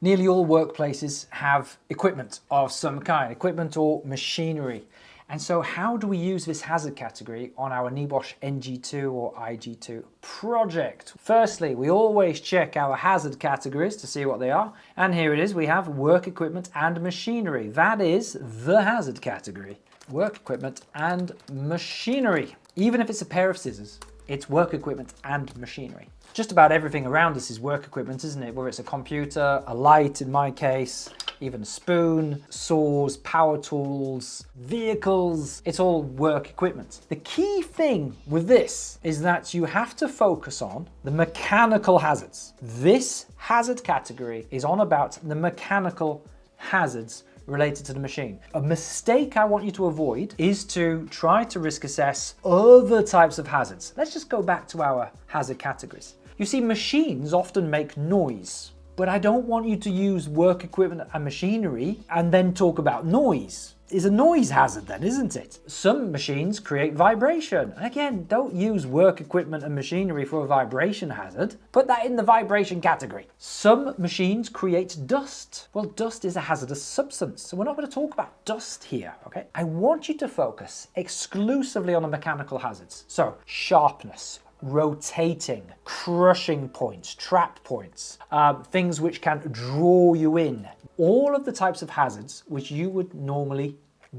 Nearly all workplaces have equipment of some kind, equipment or machinery. And so how do we use this hazard category on our NEBOSH NG2 or IG2 project? Firstly, we always check our hazard categories to see what they are. And here it is, we have work equipment and machinery. That is the hazard category. Work equipment and machinery. Even if it's a pair of scissors, it's work equipment and machinery. Just about everything around us is work equipment, isn't it? Whether it's a computer, a light in my case, even a spoon, saws, power tools, vehicles, it's all work equipment. The key thing with this is that you have to focus on the mechanical hazards. This hazard category is on about the mechanical hazards related to the machine. A mistake I want you to avoid is to try to risk assess other types of hazards. Let's just go back to our hazard categories. You see, machines often make noise, but I don't want you to use work equipment and machinery and then talk about noise. It's a noise hazard then, isn't it? Some machines create vibration. Again, don't use work equipment and machinery for a vibration hazard. Put that in the vibration category. Some machines create dust. Well, dust is a hazardous substance, so we're not going to talk about dust here, okay? I want you to focus exclusively on the mechanical hazards. So, sharpness, rotating, crushing points, trap points, things which can draw you in. All of the types of hazards which you would normally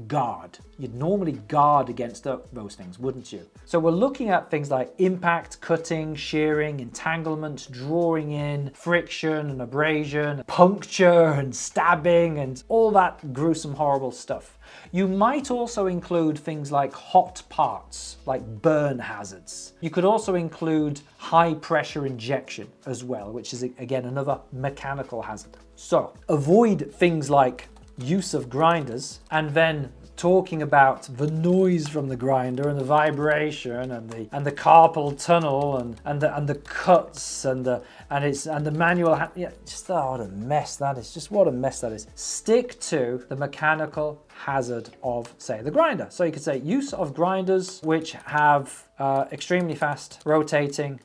guard. You'd normally guard against those things, wouldn't you? So we're looking at things like impact, cutting, shearing, entanglement, drawing in, friction and abrasion, puncture and stabbing and all that gruesome, horrible stuff. You might also include things like hot parts, like burn hazards. You could also include high pressure injection as well, which is again another mechanical hazard. So avoid things like use of grinders and then talking about the noise from the grinder and the vibration and the carpal tunnel and the cuts and the manual just what a mess that is. Just what a mess that is. Stick to the mechanical hazard of, say, the grinder. So you could say use of grinders which have extremely fast rotating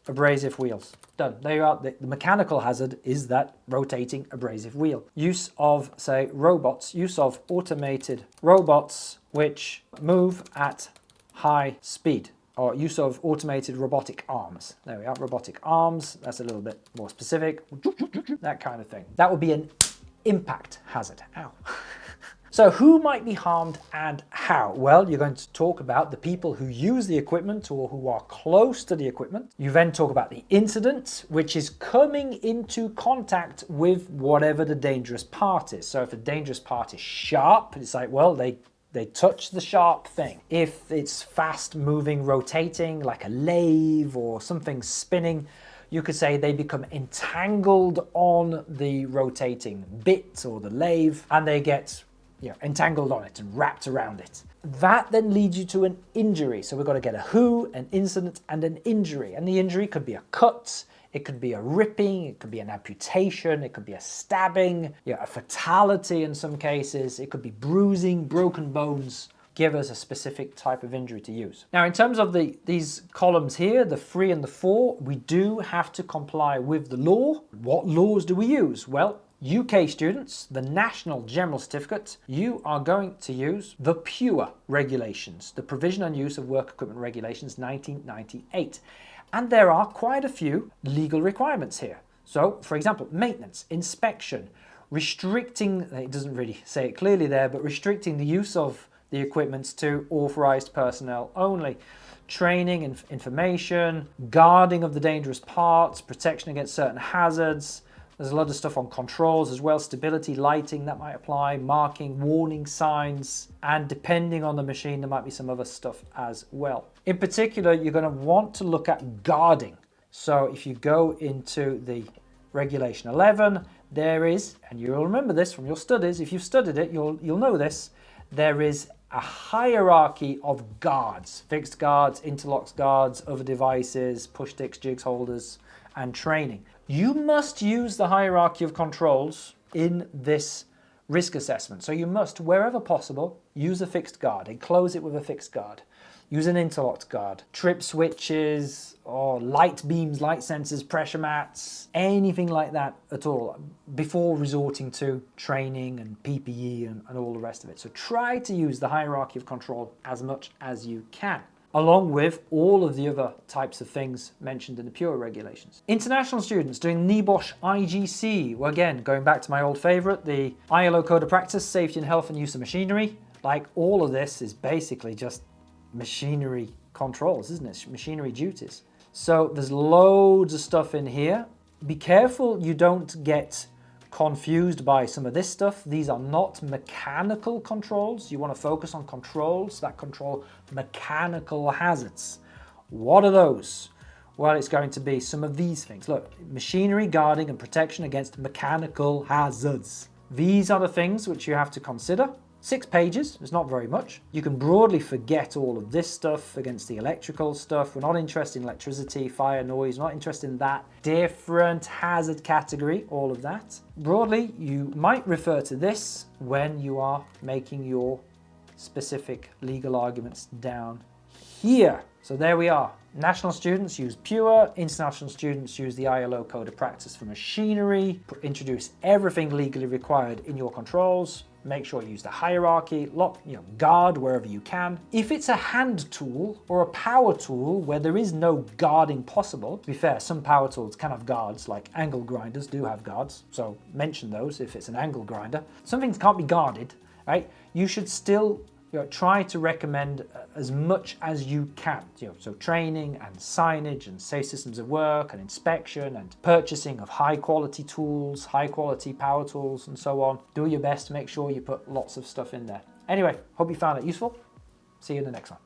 abrasive wheels. Done. There you are. The mechanical hazard is that rotating abrasive wheel. Use of, say, robots, use of automated robots which move at high speed, or use of automated robotic arms. There we are, robotic arms. That's a little bit more specific. That kind of thing. That would be an impact hazard. Ow. So who might be harmed and how? Well, you're going to talk about the people who use the equipment or who are close to the equipment. You then talk about the incident, which is coming into contact with whatever the dangerous part is. So if the dangerous part is sharp, it's like, well, they touch the sharp thing. If it's fast moving, rotating, like a lathe or something spinning, you could say they become entangled on the rotating bit or the lathe and they get entangled on it and wrapped around it. That then leads you to an injury. So we've got to get a who, an incident, and an injury. And the injury could be a cut, it could be a ripping, it could be an amputation, it could be a stabbing, a fatality in some cases, it could be bruising, broken bones. Give us a specific type of injury to use. Now, in terms of these columns here, the 3 and the 4, we do have to comply with the law. What laws do we use? Well, UK students, the National General Certificate, you are going to use the PUWER regulations, the Provision and Use of Work Equipment Regulations 1998. And there are quite a few legal requirements here. So, for example, maintenance, inspection, restricting, it doesn't really say it clearly there, but restricting the use of the equipment to authorized personnel only. Training and information, guarding of the dangerous parts, protection against certain hazards. There's a lot of stuff on controls as well, stability, lighting, that might apply, marking, warning signs, and depending on the machine, there might be some other stuff as well. In particular, you're going to want to look at guarding. So if you go into the Regulation 11, there is, and you'll remember this from your studies, if you've studied it, you'll know this, there is a hierarchy of guards, fixed guards, interlocks guards, other devices, push sticks, jigs holders, and training. You must use the hierarchy of controls in this risk assessment. So you must, wherever possible, use a fixed guard, enclose it with a fixed guard. use an interlocked guard, trip switches, or light beams, light sensors, pressure mats, anything like that at all before resorting to training and PPE and all the rest of it. So try to use the hierarchy of control as much as you can, along with all of the other types of things mentioned in the PUWER regulations. International students doing NEBOSH IGC, well, again, going back to my old favorite, the ILO Code of Practice, Safety and Health and Use of Machinery. Like, all of this is basically just machinery controls, isn't it? Machinery duties. So there's loads of stuff in here. Be careful you don't get confused by some of this stuff. These are not mechanical controls. You want to focus on controls that control mechanical hazards. What are those? Well, it's going to be some of these things. Look, machinery guarding and protection against mechanical hazards. These are the things which you have to consider. 6 pages, it's not very much. You can broadly forget all of this stuff against the electrical stuff. We're not interested in electricity, fire, noise, we're not interested in that. Different hazard category, all of that. Broadly, you might refer to this when you are making your specific legal arguments down here. So there we are. National students use PUWER, international students use the ILO Code of Practice for machinery. Introduce everything legally required in your controls. Make sure you use the hierarchy, guard wherever you can. If it's a hand tool or a power tool where there is no guarding possible, to be fair, some power tools can have guards, like angle grinders do have guards, so mention those if it's an angle grinder. Some things can't be guarded, right? You should still try to recommend as much as you can. So training and signage and safe systems of work and inspection and purchasing of high quality tools, high quality power tools and so on. Do your best to make sure you put lots of stuff in there. Anyway, hope you found it useful. See you in the next one.